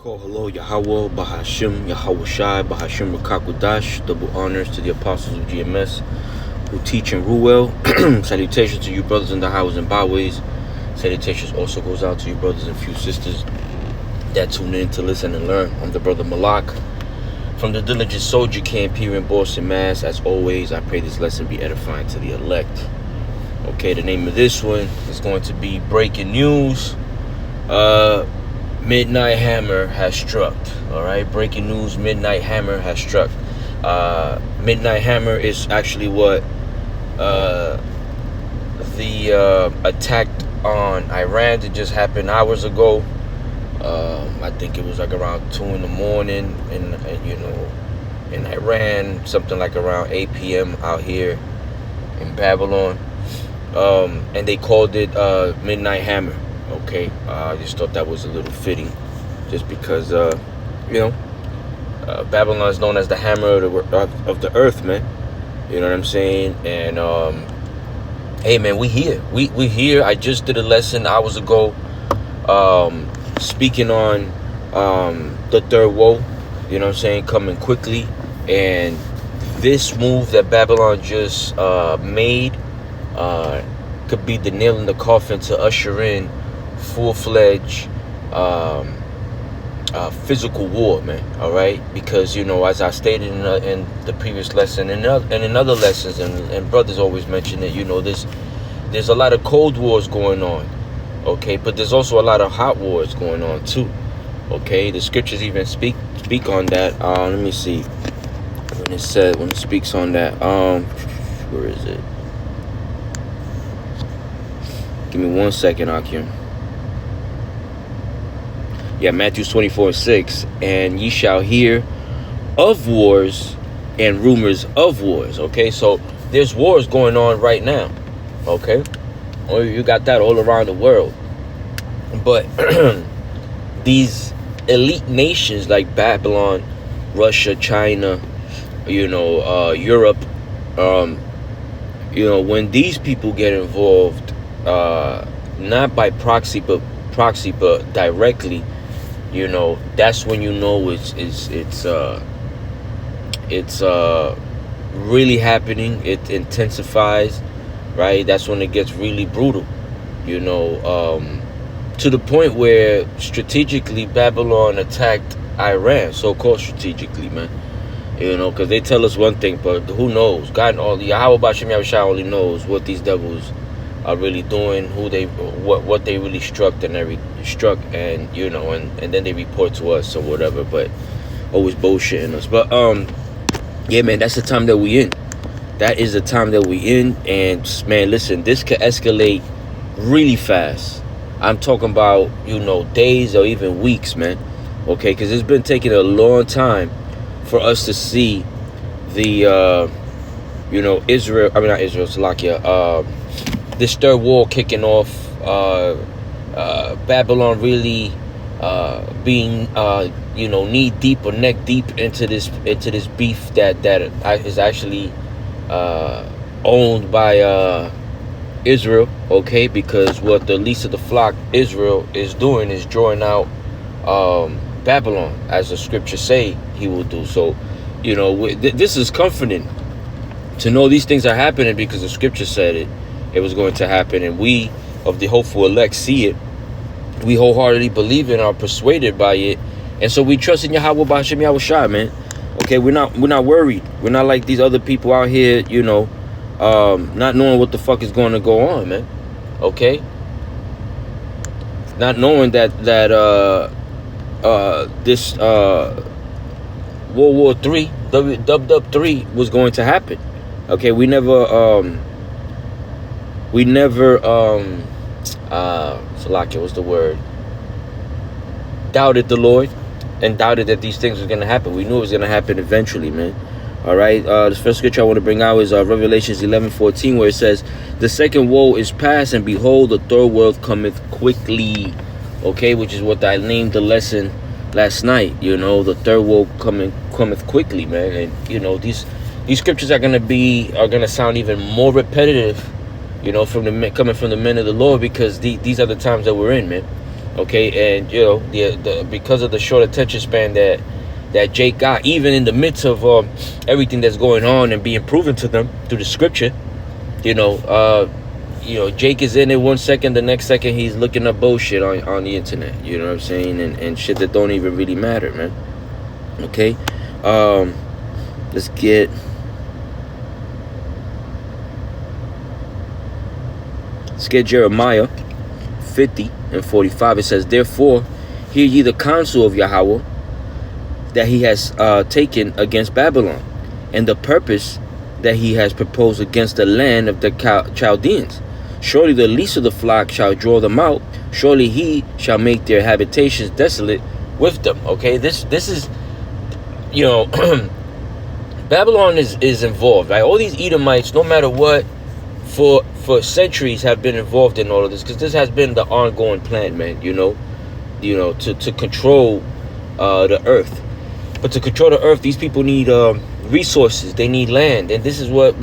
Call hello, Yahweh, Bahashim, Yahweh Shai, Bahashim Rakakwadash, double honors to the apostles of GMS who teach and rule well. Salutations to you brothers in the highways and byways. Salutations also goes out to you brothers and few sisters that tune in to listen and learn. I'm the brother Malak from the Diligent Soldier Camp here in Boston, Mass. As always, I pray this lesson be edifying to the elect. Okay, the name of this one is going to be Breaking News. Midnight Hammer has struck. All right, breaking news: Midnight Hammer has struck. Midnight Hammer is actually what the attack on Iran that just happened hours ago. I think it was like around 2 in the morning, in Iran, something like around 8 p.m. out here in Babylon, and they called it Midnight Hammer. Okay, I just thought that was a little fitting, just because Babylon is known as the hammer of the earth, man. You know what I'm saying? And hey, man, we here. We here. I just did a lesson hours ago, speaking on the third woe. You know what I'm saying? Coming quickly, and this move that Babylon just made could be the nail in the coffin to usher in full-fledged physical war, man. All right, because as I stated in the previous lesson and in other lessons, and brothers always mention it, there's a lot of cold wars going on, okay, but there's also a lot of hot wars going on too. Okay, the scriptures even speak on that. Let me see when it speaks on that. Where is it? Give me 1 second, Akim. Yeah, Matthew 24:6, and ye shall hear of wars and rumors of wars. Okay, so there's wars going on right now. Okay, or you got that all around the world. But these elite nations like Babylon, Russia, China, Europe, when these people get involved, not by proxy but directly, that's when it's really happening. It intensifies, right? That's when it gets really brutal, to the point where strategically Babylon attacked Iran, so-called strategically, man. Because they tell us one thing, but who knows? God, Yahweh Bashem Yahushua only knows what these devils are really doing, what they really struck, and then they report to us or whatever, but always bullshitting us. But yeah, man, that's the time that we in. That is the time that we in. And man, listen, this could escalate really fast. I'm talking about days or even weeks, man. Okay, because it's been taking a long time for us to see the Salakia, this third war kicking off, Babylon really being knee deep or neck deep into this beef that is actually owned by Israel. Okay, because what the least of the flock Israel is doing is drawing out Babylon, as the scriptures say he will do. So this is comforting to know these things are happening, because the scripture said it was going to happen, and we of the hopeful elect see it. We wholeheartedly believe it and are persuaded by it, and so we trust in Yahweh B'Hashem Yahushua, man. Okay, we're not worried. We're not like these other people out here, not knowing what the fuck is going to go on, man. Okay, not knowing that this World War 3, WW3 was going to happen. Okay, we never Salakia, what's the word? Doubted the Lord and doubted that these things were going to happen. We knew it was going to happen eventually, man. All right. The first scripture I want to bring out is Revelations 11:14, where it says, "The second woe is past, and behold, the third world cometh quickly." Okay, which is what I named the lesson last night. The third woe cometh quickly, man. And these scriptures are gonna sound even more repetitive, coming from the men of the Lord, because these are the times that we're in, man. Okay, and the because of the short attention span that Jake got, even in the midst of everything that's going on and being proven to them through the scripture, Jake is in it 1 second, the next second he's looking up bullshit on the internet. You know what I'm saying? And shit that don't even really matter, man. Okay, let's get. Let's get Jeremiah 50 and 45. It says, "Therefore, hear ye the counsel of Yahweh that he has taken against Babylon, and the purpose that he has proposed against the land of the Chaldeans. Surely the least of the flock shall draw them out. Surely he shall make their habitations desolate with them." Okay, this is, Babylon is involved, right? All these Edomites, no matter what, for centuries have been involved in all of this, because this has been the ongoing plan, man. To control the earth. But to control the earth, these people need resources. They need land, and this is what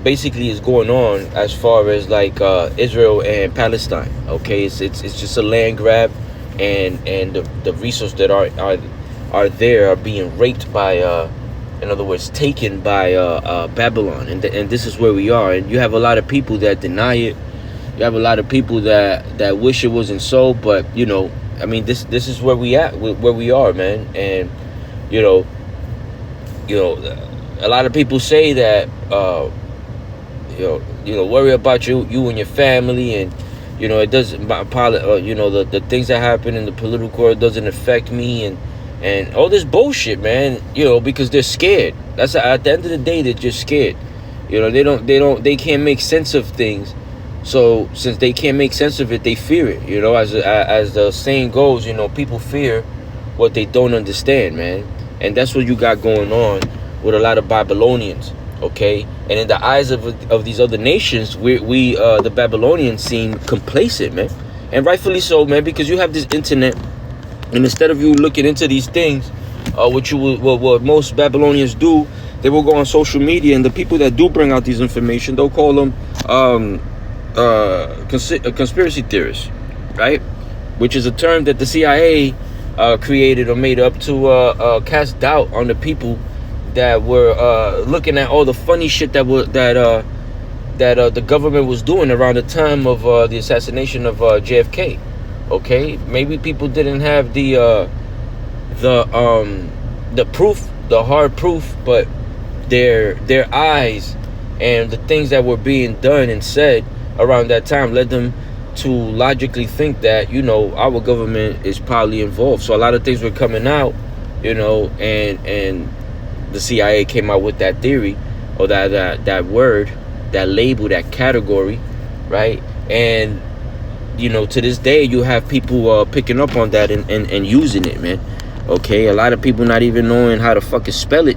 basically is going on as far as like Israel and Palestine. Okay, it's just a land grab, and the resources that are there are being raped by. In other words, taken by Babylon, and this is where we are. And you have a lot of people that deny it. You have a lot of people that wish it wasn't so. But I mean, this is where we are, man. And a lot of people say that worry about you and your family, and it doesn't. The things that happen in the political world doesn't affect me, and all this bullshit, man, because they're scared. That's at the end of the day, they're just scared. They can't make sense of things. So since they can't make sense of it, they fear it. As the saying goes, people fear what they don't understand, man. And that's what you got going on with a lot of Babylonians. Okay, and in the eyes of these other nations, we the Babylonians seem complacent, man, and rightfully so, man, because you have this internet. And instead of you looking into these things, what most Babylonians do, they will go on social media, and the people that do bring out these information, they'll call them conspiracy theorists, right? Which is a term that the CIA created or made up to cast doubt on the people that were looking at all the funny shit that the government was doing around the time of the assassination of JFK. Okay, maybe people didn't have the proof, the hard proof, but their eyes and the things that were being done and said around that time led them to logically think that our government is probably involved. So a lot of things were coming out, and the CIA came out with that theory, or that word, that label, that category, right? And to this day, you have people picking up on that and using it, man. Okay, a lot of people not even knowing how to fucking spell it,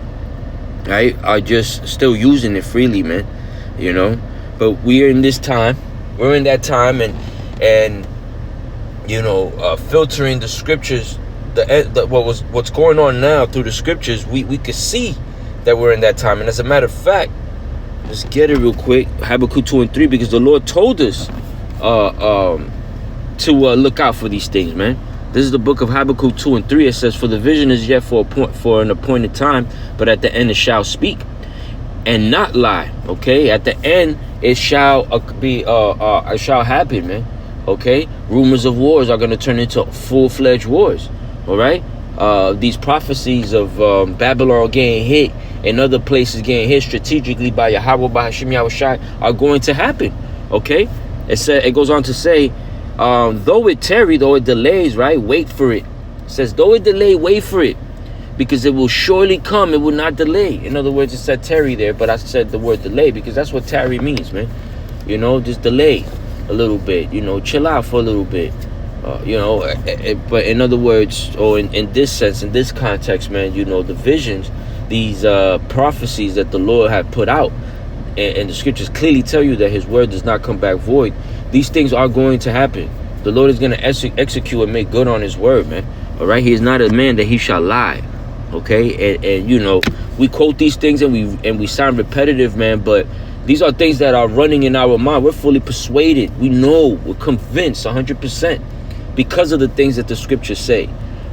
right, are just still using it freely, man. But we're in this time. We're in that time, and filtering the scriptures, what's going on now through the scriptures, we could see that we're in that time. And as a matter of fact, let's get it real quick. Habakkuk 2 and 3, because the Lord told us to look out for these things, man. This is the book of Habakkuk 2 and 3. It says, "For the vision is yet for an appointed time, but at the end it shall speak and not lie." Okay, at the end it shall it shall happen, man. Okay, rumors of wars are going to turn into full-fledged wars. All right, these prophecies of Babylon getting hit and other places getting hit strategically by Yahweh, by Hashem Yahushai, are going to happen. Okay. It goes on to say, though it tarry, though it delays, right? Wait for it. It says, though it delay, wait for it, because it will surely come. It will not delay. In other words, it said tarry there, but I said the word delay because that's what tarry means, man. Just delay a little bit. Chill out for a little bit. But in other words, or in this sense, in this context, man, the visions, these prophecies that the Lord had put out, and the scriptures clearly tell you that his word does not come back void. These things are going to happen. The Lord is going to execute and make good on his word, man. All right, he is not a man that he shall lie. Okay, and we quote these things and we sound repetitive, man, but these are things that are running in our mind. We're fully persuaded. We know, we're convinced 100%. because of the things that the scriptures say.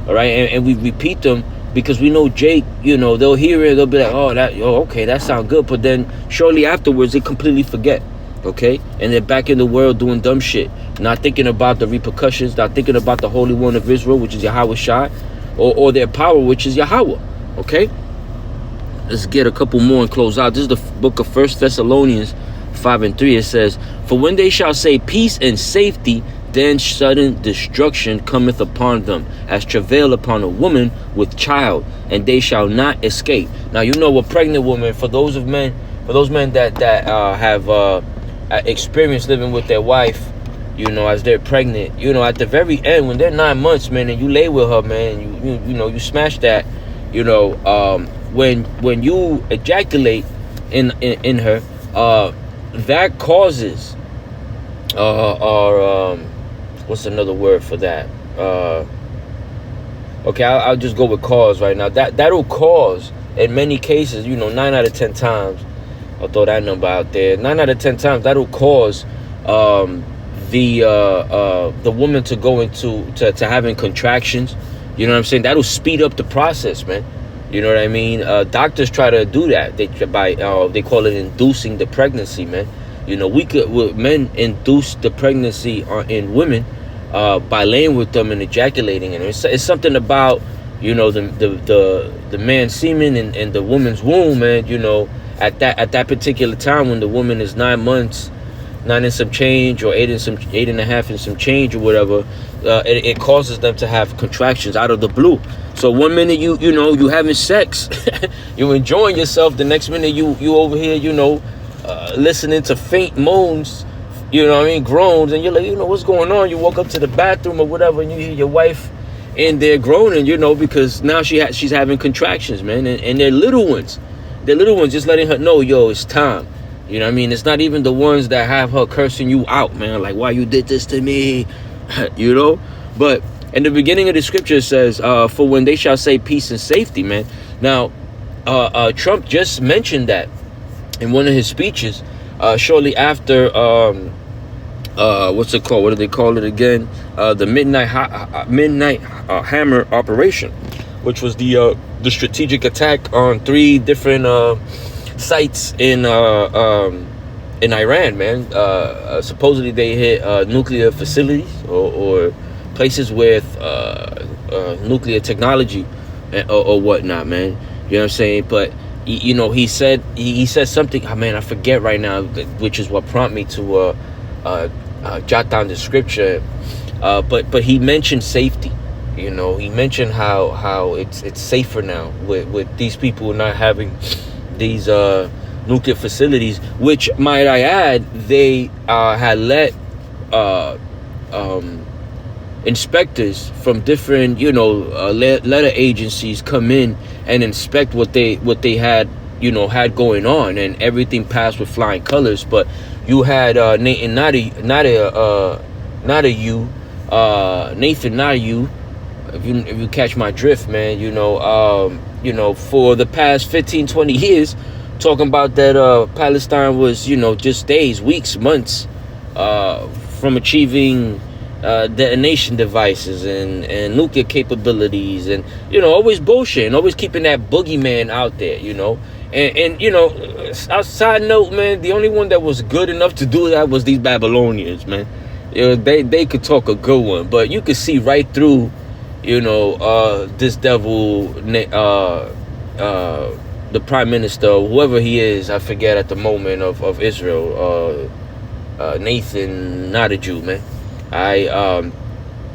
All right, and we repeat them because we know Jake, they'll hear it, they'll be like, okay, that sounds good, but then shortly afterwards they completely forget. Okay, and they're back in the world doing dumb shit, not thinking about the repercussions, not thinking about the Holy One of Israel, which is Yahweh Shai, or their power, which is Yahweh. Okay, let's get a couple more and close out. This is the book of 1 Thessalonians 5:3. It says, "For when they shall say peace and safety, then sudden destruction cometh upon them, as travail upon a woman with child, and they shall not escape." Now, a pregnant woman, for those men that have experience living with their wife, as they're pregnant, at the very end, when they're 9 months, man, and you lay with her, man, you smash that, when you ejaculate in her, that causes what's another word for that? Okay, I'll just go with cause right now. That'll cause, in many cases, 9 out of 10 times, I'll throw that number out there. 9 out of 10 times, that'll cause the woman to go to having contractions. You know what I'm saying? That'll speed up the process, man. You know what I mean? Doctors try to do that. They call it inducing the pregnancy, man. Men induce the pregnancy in women by laying with them and ejaculating, and it's something about the man's semen and the woman's womb, man. At that particular time when the woman is 9 months, 9 and some change, or 8.5 and some change, or whatever, it causes them to have contractions out of the blue. So one minute you having sex, you enjoying yourself. The next minute you over here, listening to faint moans, groans, and you're like, what's going on? You walk up to the bathroom or whatever, and you hear your wife in there groaning, because now she's having contractions, man, and they're little ones. The little ones, just letting her know, it's time. It's not even the ones that have her cursing you out, man, like, why you did this to me, But in the beginning of the scripture it says, for when they shall say peace and safety, man. Now, Trump just mentioned that in one of his speeches, shortly after, what's it called? What do they call it again? The Midnight Hammer operation, which was the strategic attack on 3 different sites in Iran, man. Supposedly they hit nuclear facilities or places with nuclear technology or whatnot, man. You know what I'm saying? But he said something. Oh, man, I forget right now, which is what prompted me to jot down the scripture. But he mentioned safety. He mentioned how it's safer now with these people not having these nuclear facilities, which, might I add, they had let inspectors from different letter agencies come in and inspect what they had had going on, and everything passed with flying colors. But you had Nathan Nayu, if you catch my drift, man, for the past 15-20 years, talking about that Palestine was just days, weeks, months from achieving detonation devices and nuclear capabilities, and always bullshitting, always keeping that boogeyman out there, and side note, man, the only one that was good enough to do that was these Babylonians, man. They could talk a good one, but you could see right through this devil, the prime minister, whoever he is, I forget at the moment, of Israel, Nathan, not a Jew, man.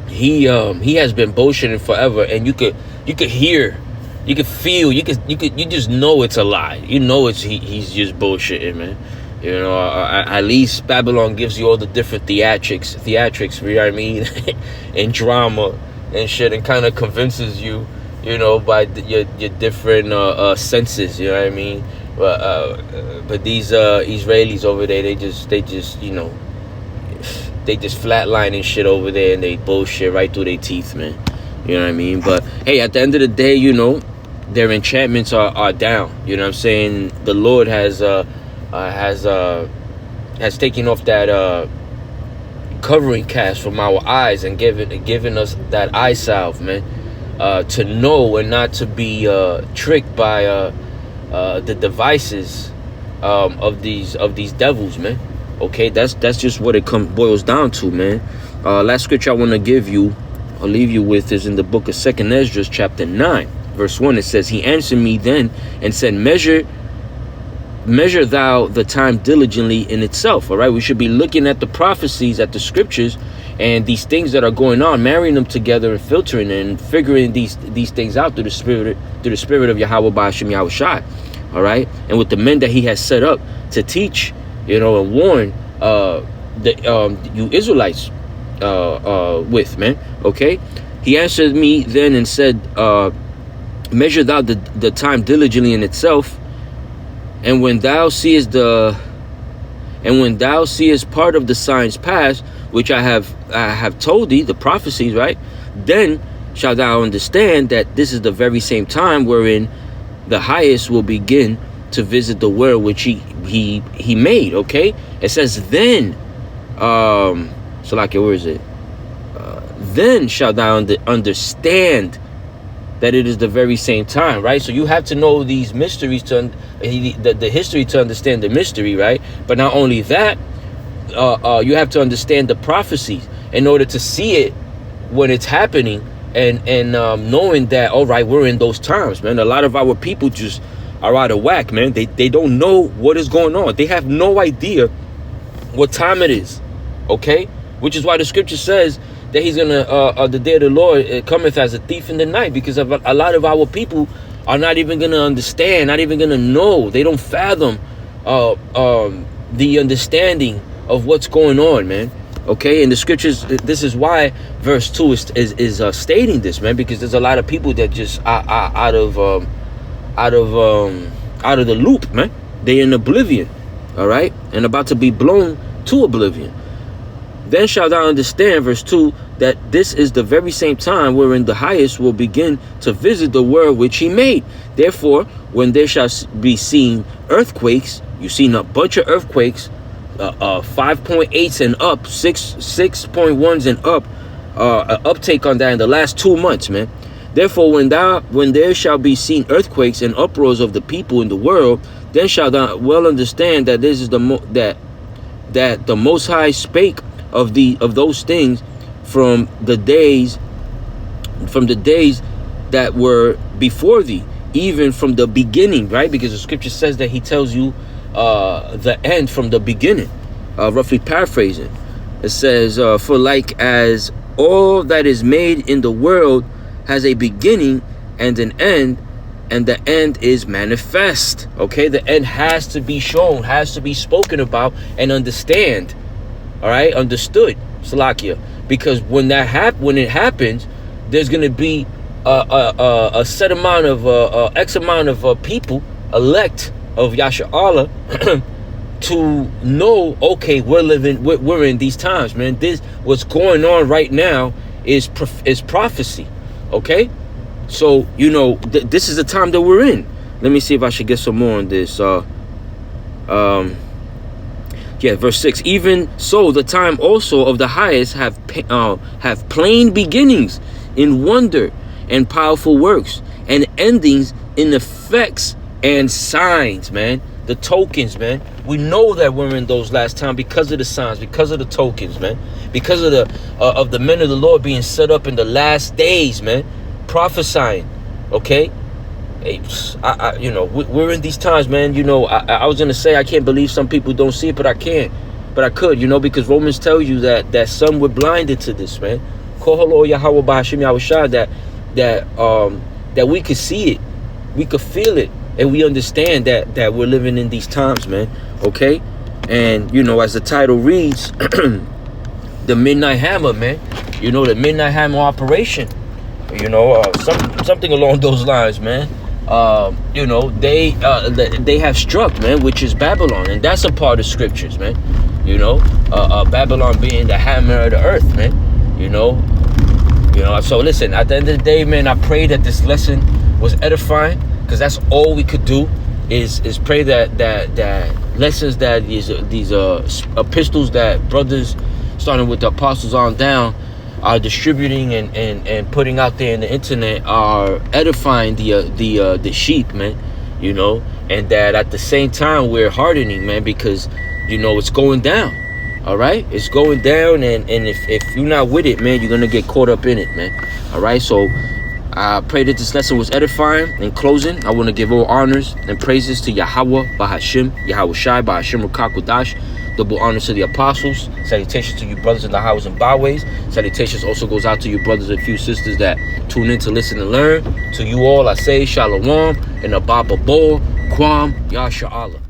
He has been bullshitting forever, and you could hear, you could feel, you just know it's a lie. He's just bullshitting, man. At least Babylon gives you all the different theatrics, you know what I mean, and drama and shit, and kind of convinces you, by your different senses, you know what I mean. But these Israelis over there, they just flatlining shit over there, and they bullshit right through their teeth, man. You know what I mean? But hey, at the end of the day, their enchantments are down. You know what I'm saying? The Lord has taken off that covering cast from our eyes and giving us that eye salve, man, to know and not to be tricked by the devices of these devils, man. Okay, that's just what it boils down to, man. Last scripture I want to I'll leave you with, is in the book of 2nd Ezra, chapter 9, verse 1. It says, he answered me then and said, measure thou the time diligently in itself. All right, we should be looking at the prophecies, at the scriptures, and these things that are going on, marrying them together and filtering and figuring these things out through the spirit of Yahweh Ba'ashem Yahushai. All right, and with the men that he has set up to teach, and warn you Israelites with, man. Okay, he answered me then and said, measure thou the time diligently in itself, and when thou seest part of the signs past, which I have told thee, the prophecies, right, then shalt thou understand that this is the very same time wherein the highest will begin to visit the world which he made. Okay, it says then, so like, where is it? Then shalt thou understand that it is the very same time, right? So you have to know these mysteries the history to understand the mystery, right? But not only that, you have to understand the prophecies in order to see it when it's happening, and knowing that, all right, we're in those times, man. A lot of our people just are out of whack, man. They don't know what is going on. They have no idea what time it is, okay? Which is why the scripture says that he's gonna the day of the Lord cometh as a thief in the night, because of a lot of our people are not even gonna understand, not even gonna know. They don't fathom the understanding of what's going on, man. Okay, and the scriptures, this is why verse 2 is stating this, man, because there's a lot of people that just are out of the loop, man. They're in oblivion, all right, and about to be blown to oblivion. Then shalt thou understand, verse 2, that this is the very same time wherein the highest will begin to visit the world which he made. Therefore, when there shall be seen earthquakes, you've seen a bunch of earthquakes, 5.8s and up, 6.1s and up, uptake on that in the last 2 months, man. Therefore, when there shall be seen earthquakes and uproars of the people in the world, then shalt thou well understand that this is that the Most High spake of those things from the days that were before thee, even from the beginning, right? Because the scripture says that he tells you the end from the beginning, roughly paraphrasing. It says, for like as all that is made in the world has a beginning and an end, and the end is manifest. Okay, the end has to be shown, has to be spoken about and understood, Salakia. Because when it happens, there's going to be a set amount of X amount of people elect of Yasha Allah to know, okay, we're in these times, man. This what's going on right now is prophecy. Okay, so this is the time that we're in. Let me see if I should get some more on this. Verse 6. Even so, the time also of the highest have plain beginnings in wonder and powerful works, and endings in effects and signs, man. The tokens, man. We know that we're in those last times because of the signs, because of the tokens, man. Because of the men of the Lord being set up in the last days, man. Prophesying, okay? Hey, we're in these times, man. I was gonna say I can't believe some people don't see it, but I can. But I could, because Romans tells you that some were blinded to this, man. That we could see it, we could feel it, and we understand that we're living in these times, man. Okay? And as the title reads, the Midnight Hammer, man. The Midnight Hammer operation. Something along those lines, man. They have struck, man, which is Babylon, and that's a part of scriptures, man. Babylon being the hammer of the earth, man. So listen, at the end of the day, man, I pray that this lesson was edifying, because that's all we could do is pray that lessons, that these epistles that brothers starting with the apostles on down, are distributing and putting out there in the internet, are edifying the sheep, man, you know, and that at the same time we're hardening, man, because, you know, it's going down. All right, it's going down, and if you're not with it, man, you're gonna get caught up in it, man. All right, so I pray that this lesson was edifying. In closing, I want to give all honors and praises to Yahweh Bahashim, Yahweh Shai Bahashim Rukakudash. Double honors to the apostles. Salutations to you brothers in the highways and byways. Salutations also goes out to you brothers and few sisters that tune in to listen and learn. To you all, I say Shalom and Abba Bo, Kwam, Yasha Allah.